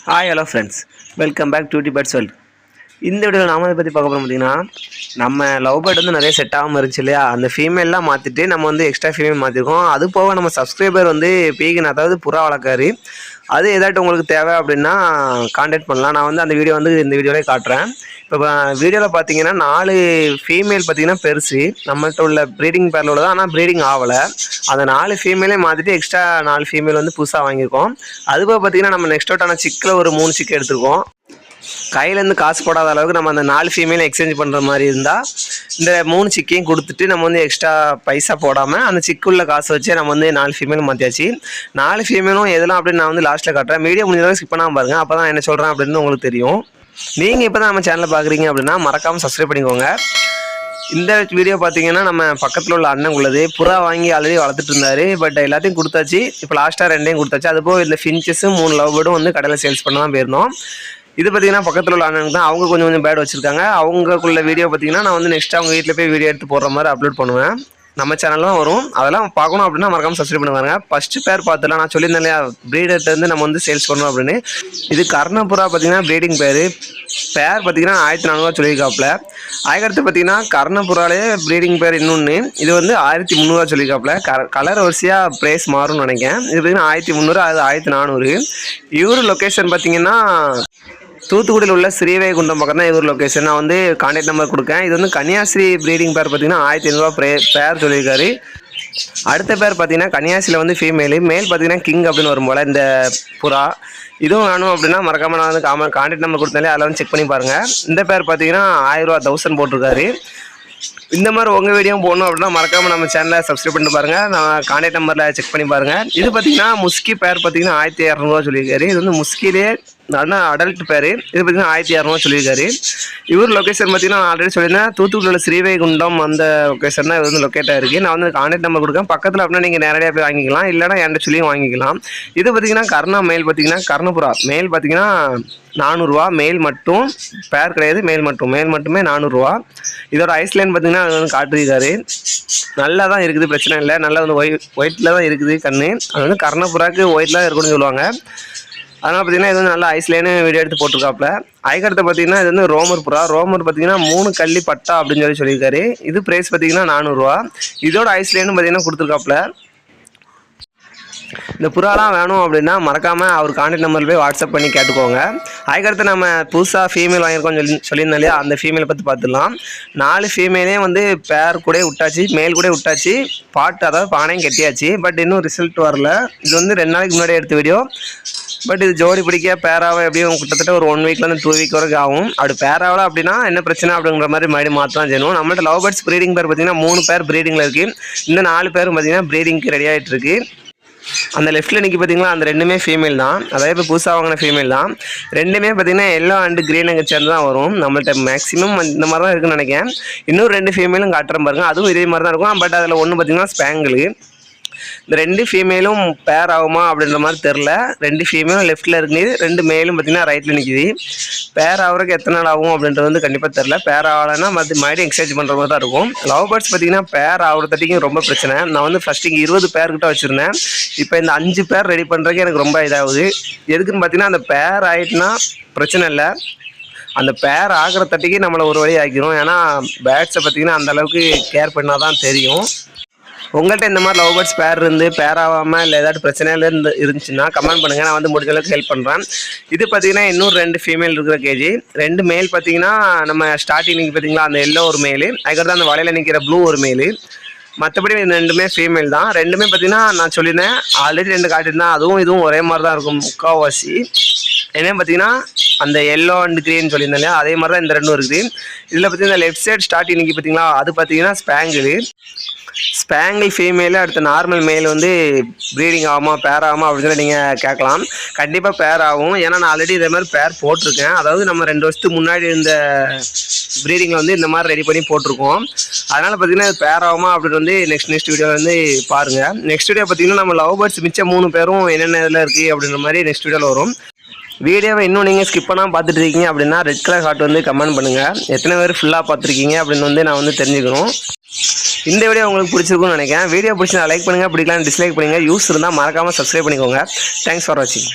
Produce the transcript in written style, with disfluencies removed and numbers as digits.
Hi hello friends, welcome back to debates world. இந்த வீடியோவில் நாம இதை பற்றி பார்க்க போகிறோம். பார்த்தீங்கன்னா, நம்ம லவ் பேர்ட் வந்து நிறைய செட் ஆகாமல் இருந்துச்சு இல்லையா, அந்த ஃபீமேல்லாம் மாற்றிட்டு நம்ம வந்து எக்ஸ்ட்ரா ஃபீமேல் மாற்றிருக்கோம். அது போக நம்ம சப்ஸ்கிரைபர் வந்து பீகன், அதாவது புறா வளர்க்காரு. அது ஏதாட்டும் உங்களுக்கு தேவை அப்படின்னா கான்டாக்ட் பண்ணலாம். நான் வந்து அந்த வீடியோ வந்து இந்த வீடியோவிலே காட்டுறேன். இப்போ வீடியோவில் பார்த்தீங்கன்னா 4 ஃபீமேல் பார்த்தீங்கன்னா பெருசு நம்மள்கிட்ட உள்ள ப்ரீடிங் பேரில் உள்ளது. ஆனால் ப்ரீடிங் ஆகலை. அந்த 4 ஃபீமேலே மாற்றிட்டு எக்ஸ்ட்ரா 4 ஃபீமேல் வந்து புதுசாக வாங்கியிருக்கோம். அதுபோக பார்த்தீங்கன்னா நம்ம நெக்ஸ்ட் அவுட்டான சிக்கில் ஒரு 3 சிக்கு எடுத்துருக்கோம். கையிலேருந்து காசு போடாத அளவுக்கு நம்ம அந்த 4 ஃபீமேல் எக்ஸ்சேஞ்ச் பண்ணுற மாதிரி இருந்தால் இந்த 3 சிக்கையும் கொடுத்துட்டு நம்ம வந்து எக்ஸ்ட்ரா பைசா போடாமல் அந்த சிக்குள்ள காசு வச்சு நம்ம வந்து 4 ஃபீமேல் மாற்றியாச்சு. 4 ஃபீமேலும் எதெல்லாம் அப்படின்னு நான் வந்து லாஸ்ட்டில் காட்டுறேன். வீடியோ முடிஞ்சளவுக்கு ஸ்கிப் பண்ணாமல் பாருங்கள். அப்போ தான் என்ன சொல்கிறேன் அப்படின்னு உங்களுக்கு தெரியும். நீங்கள் இப்போ தான் நம்ம சேனலில் பார்க்குறீங்க அப்படின்னா மறக்காமல் சப்ஸ்கிரைப் பண்ணிக்கோங்க. இந்த வீடியோ பார்த்தீங்கன்னா நம்ம பக்கத்தில் உள்ள அண்ணன் உள்ளது. புறா வாங்கி ஆல்ரெடி வளர்த்துட்டு இருந்தார். பட் எல்லாத்தையும் கொடுத்தாச்சு. இப்போ லாஸ்ட்டாக 2 கொடுத்தாச்சு. அதுபோக இந்த ஃபின்ச்சஸும் 3 லவ் பேர்டும் வந்து கடையில் சேல்ஸ் பண்ண தான் போயிருந்தோம். இது பார்த்தீங்கன்னா பக்கத்தில் உள்ள அண்ணனுக்கு தான். அவங்க கொஞ்சம் பேர்டு வச்சுருக்காங்க. அவங்களுக்குள்ள வீடியோ பார்த்தீங்கன்னா நான் வந்து நெக்ஸ்ட் அவங்க வீட்டில் போய் வீடியோ எடுத்து போடுற மாதிரி அப்லோட் பண்ணுவேன். நம்ம சேனலில் தான் வரும். அதெல்லாம் பார்க்கணும் அப்படின்னா மறக்காமல் சப்ஸ்கிரைப் பண்ணுவாங்க. ஃபஸ்ட்டு பேர் பார்த்துலாம் நான் சொல்லியிருந்தேன் இல்லையா, ப்ரீடர்லேருந்து நம்ம வந்து சேல்ஸ் பண்ணணும் அப்படின்னு. இது கர்ணப்புறா பார்த்தீங்கன்னா ப்ரீடிங் பேர் பார்த்தீங்கன்னா 1400 சொல்லியிருக்காப்புல. அதுக்கடுத்து பார்த்தீங்கன்னா கர்ணப்புறாலே ப்ரீடிங் பேர் இன்னொன்று, இது வந்து 1300 சொல்லியிருக்காப்புல. கலர் வரிசையாக ப்ரைஸ் மாறும்னு நினைக்கிறேன். இது பார்த்தீங்கன்னா 1300, அது 1400. இவர் லொக்கேஷன் பார்த்தீங்கன்னா தூத்துக்குடியில் உள்ள ஸ்ரீவைகுண்டம் பக்கம் தான் இவர் லொக்கேஷன். நான் வந்து கான்டாக்ட் நம்பர் கொடுக்கேன். இது வந்து கன்னியாஸ்ரீ ப்ரீடிங் பேர் பார்த்தீங்கன்னா 1500 பேர் சொல்லியிருக்காரு. அடுத்த பேர் பார்த்தீங்கன்னா கன்னியாசியில் வந்து ஃபீமேலு, மேல் பார்த்தீங்கன்னா கிங் அப்படின்னு வரும் போல் இந்த புறா. இதுவும் வேணும் அப்படின்னா மறக்காமல் நான் வந்து கான்டாக்ட் நம்பர் கொடுத்தாலே அதில் வந்து செக் பண்ணி பாருங்கள். இந்த பேர் பார்த்தீங்கன்னா 1000 போட்டிருக்காரு. இந்த மாதிரி உங்கள் வீடியோ போடணும் அப்படின்னா மறக்காமல் நம்ம சேனலை சப்ஸ்கிரைப் பண்ணிட்டு பாருங்கள். நான் கான்டாக்ட் நம்பரில் செக் பண்ணி பாருங்கள். இது பார்த்தீங்கன்னா முஸ்கி பேர் பார்த்தீங்கன்னா 1200 சொல்லியிருக்காரு. இது வந்து முஸ்கிலே நல்ல அடல்ட் பேர். இது பார்த்தீங்கன்னா 1600 சொல்லியிருக்காரு. இவர் லொக்கேஷன் பார்த்தீங்கன்னா ஆல்ரெடி சொல்லியிருந்தேன், தூத்துக்குடியில் ஸ்ரீவைகுண்டம் அந்த லொக்கேஷன் தான் இது வந்து லொக்கேட் ஆகிருக்கு. நான் வந்து கான்டாக்ட் நம்பர் கொடுக்கேன். பக்கத்தில் அப்படின்னா நீங்கள் நேரடியாக போய் வாங்கிக்கலாம், இல்லைனா என்கிட்ட சொல்லியும் வாங்கிக்கலாம். இது பார்த்தீங்கன்னா கர்ணா மேல் பார்த்தீங்கன்னா கர்ணபுரா மேல் பார்த்தீங்கன்னா 400 மேல் மட்டும், பேர் கிடையாது, மேல் மட்டுமே 400. இதோட ஐஸ்லேண்ட் பார்த்தீங்கன்னா அது வந்து காட்டிருக்காரு. நல்லா தான் இருக்குது, பிரச்சனை இல்லை. நல்லா வந்து ஒயிட்டில் தான் இருக்குது கண்ணு. அது வந்து கர்ணபுராக்கு ஒயிட்லாம் இருக்குன்னு சொல்லுவாங்க. அதனால் பார்த்தீங்கன்னா இது வந்து நல்லா ஐஸ்லேன்னு வீடியோ எடுத்து போட்டிருக்காப்புல. அதுக்கடுத்து பார்த்தீங்கன்னா இது வந்து ரோமர் புறா. ரோமர் பார்த்தீங்கன்னா 3 கள்ளி பட்டா அப்படின்னு சொல்லியிருக்காரு. இது ப்ரைஸ் பார்த்தீங்கன்னா 400. இதோட ஐஸ்லேன்னு பார்த்தீங்கன்னா கொடுத்துருக்காப்புல. இந்த புறாலாம் வேணும் அப்படின்னா மறக்காமல் அவர் கான்டாக்ட் நம்பரில் போய் வாட்ஸ்அப் பண்ணி கேட்டுக்கோங்க. அதுக்கடுத்து நம்ம புதுசாக ஃபீமேல் வாங்கியிருக்கோம் சொல்லியிருந்தோம் இல்லையா, அந்த ஃபீமேலை பற்றி பார்த்துடலாம். 4 ஃபீமேலே வந்து பேர் கூட விட்டாச்சு, மேல் கூட விட்டாச்சு, அதாவது பானையும் கட்டியாச்சு. பட் இன்னும் ரிசல்ட் வரல. இது வந்து 2 நாளைக்கு முன்னாடி எடுத்த வீடியோ. பட் இது ஜோடி பிடிக்க பேராவை எப்படியும் கிட்டத்தட்ட ஒரு 1 வீக்லேருந்து 2 வீக் வரைக்கும் ஆகும். அப்படி பேராவில் அப்படின்னா என்ன பிரச்சனை அப்படிங்கிற மாதிரி மறுபடியும் மாற்றம் செய்யணும். நம்மள்ட்ட லவ் பேர்ட்ஸ் ப்ரீடிங் பேர் பார்த்தீங்கன்னா 3 பேர் ப்ரீடிங்கில் இருக்குது. இந்த 4 பேரும் பார்த்தீங்கன்னா ப்ரீடிங்க்கு ரெடி ஆகிட்டு இருக்கு. அந்த லெஃப்ட்டில் நிற்கி பார்த்தீங்களா, அந்த 2மே ஃபீமேல் தான். அதாவது இப்போ புதுசாக வாங்கின ஃபீமேல் தான். 2மே பார்த்தீங்கன்னா எல்லோ அண்டு க்ரீன் அங்கே சேர்ந்து தான் வரும். நம்மள்ட்ட மேக்ஸிமம் இந்த மாதிரி தான் இருக்குன்னு நினைக்கிறேன். இன்னும் 2 ஃபீமேலும் காட்டுறேன் பாருங்கள். அதுவும் இதே மாதிரி தான் இருக்கும். பட் அதில் ஒன்று பார்த்தீங்கன்னா ஸ்பேங்கிளு. இந்த 2 ஃபீமேலும் பேர் ஆகுமா அப்படின்ற மாதிரி தெரில. 2 ஃபீமேலும் லெஃப்ட்டில் இருக்குது, 2 மேலும் பார்த்தீங்கன்னா ரைட்டில் நிற்கிது. பேர் ஆகிறதுக்கு எத்தனை நாள் ஆகும் அப்படின்றது வந்து கண்டிப்பாக தெரில. பேர் ஆகலைன்னா மறுபடியும் எக்ஸ்சேஞ்ச் பண்ணுற மாதிரி தான் இருக்கும். லவ் பேர்ட்ஸ் பார்த்தீங்கன்னா பேர் ஆகிறதுக்கும் ரொம்ப பிரச்சனை. நான் வந்து ஃபஸ்ட்டு இங்கே 20 பேர்கிட்ட வச்சுருந்தேன். இப்போ இந்த 5 பேர் ரெடி பண்ணுறதுக்கு எனக்கு ரொம்ப இதாகுது. எதுக்குன்னு பார்த்தீங்கன்னா அந்த பேர் ஆகிட்டுனா பிரச்சனை இல்லை, அந்த பேர் ஆகிற தட்டிக்கு நம்மளை ஒரு வழி ஆக்கிடும். ஏன்னா பேர்ட்ஸை பார்த்தீங்கன்னா அந்தளவுக்கு கேர் பண்ணால் தான் தெரியும். உங்கள்கிட்ட இந்த மாதிரி லவ் பேர்ட்ஸ் பேர் இருந்து பேர் ஆகாமல் இல்லை ஏதாச்சும் பிரச்சனையில் இருந்துச்சுன்னா கமெண்ட் பண்ணுங்கள். நான் வந்து முடிஞ்ச அளவுக்கு ஹெல்ப் பண்ணுறேன். இது பார்த்தீங்கன்னா இன்னும் 2 ஃபீமேல் இருக்கிற கேஜி. 2 மேல் பார்த்தீங்கன்னா நம்ம ஸ்டார்டிங் நிற்கி பார்த்தீங்களா, அந்த எல்லோ ஒரு மேலு, அதுக்கடுத்து அந்த வலையில் நிற்கிற ப்ளூ ஒரு மேலு. மற்றபடி 2மே ஃபீமேல் தான். 2மே பார்த்தீங்கன்னா நான் சொல்லியிருந்தேன் ஆல்ரெடி 2 காட்டியிருந்தேன். அதுவும் இதுவும் ஒரே மாதிரி தான் இருக்கும் முக்கால்வாசி. என்னன்னு பார்த்தீங்கன்னா அந்த எல்லோ அண்ட் க்ரீன் சொல்லியிருந்தேன் இல்லையா, அதே மாதிரி தான் இந்த 2 இருக்குது. இதில் பார்த்தீங்கன்னா லெஃப்ட் சைட் ஸ்டார்டிங் நிற்கி பார்த்தீங்களா, அது பார்த்தீங்கன்னா ஸ்பேங்கிள் ஃபீமேலு. அடுத்த நார்மல் மேல் வந்து ப்ரீடிங் ஆகுமா பேர் ஆகுமா அப்படின்னு சொல்லி நீங்கள் கேட்கலாம். கண்டிப்பாக பேர் ஆகும். ஏன்னா நான் ஆல்ரெடி இதே மாதிரி பேர் போட்டிருக்கேன். அதாவது நம்ம 2 வருஷத்துக்கு முன்னாடி இருந்த ப்ரீடிங்கில் வந்து இந்த மாதிரி ரெடி பண்ணி போட்டிருக்கோம். அதனால் பார்த்தீங்கன்னா இது பேர் ஆகுமா அப்படின்னு வந்து நெக்ஸ்ட் வீடியோ வந்து பாருங்கள். நெக்ஸ்ட் வீடியோ பார்த்தீங்கன்னா நம்ம லவ் பேர்ட்ஸ் மிச்சம் 3 பேரும் என்னென்ன இதில் இருக்குது அப்படின்ற மாதிரி நெக்ஸ்ட் வீடியோவில் வரும். வீடியோவை இன்னும் நீங்கள் ஸ்கிப் பண்ணாமல் பார்த்துட்டு இருக்கீங்க அப்படின்னா ரெட் கலர் ஹார்ட் வந்து கமெண்ட் பண்ணுங்கள். எத்தனை பேர் ஃபுல்லாக பார்த்துருக்கீங்க அப்படின்னு வந்து நான் வந்து தெரிஞ்சுக்கணும். இந்த வீடியோ உங்களுக்கு பிடிச்சிருக்கும்னு நினைக்கிறேன். வீடியோ பிடிச்சா லைக் பண்ணுங்கள், பிடிக்கலாம் டிஸ்லைக் பண்ணுங்கள். யூஸ் இருந்தால் மறக்காமல் சப்ஸ்கிரைப் பண்ணிக்கோங்க. தேங்க்ஸ் ஃபார் வாட்சிங்.